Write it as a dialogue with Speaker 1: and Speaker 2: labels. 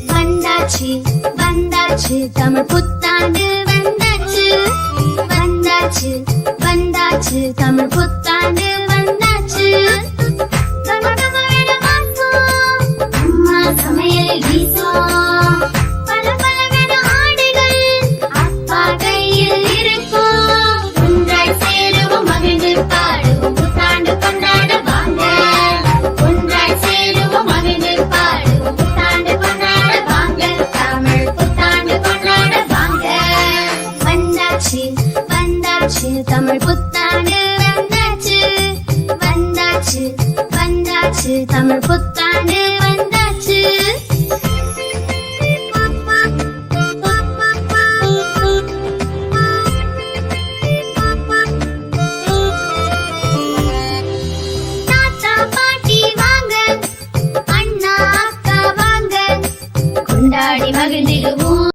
Speaker 1: வந்தாச்சு வந்தாச்சு தமிழ் புத்தாண்டு வந்தாச்சு வந்தாச்சு வந்தாச்சு தமிழ் புத்தாண்டு வந்தாச்சு அம்மா சமையல் வீசும் பல பலவித ஆடைகள் அப்பா கையில் இருக்கும் ஒன்றாய் சேருவோம் மகிழ்ந்து பாடுவோம் புத்தாண்டு கொண்டாட வாங்க ஒன்றாய் சேருவோம் மகிழ்ந்து பாடுவோம் புத்தாண்டு கொண்டாட வாங்க தமிழ் புத்தாண்டு கொண்டாட வாங்க வந்தாச்சு வந்தாச்சு தமிழ் புத்தாண்டு வந்தாச்சு வந்தாச்சு வந்தாச்சு தமிழ் புத்தாண்டு வந்தாச்சு தாத்தா பாட்டி வாங்க அண்ணா அக்கா வாங்க கொண்டாடி மகிழ்ந்திடுவோம்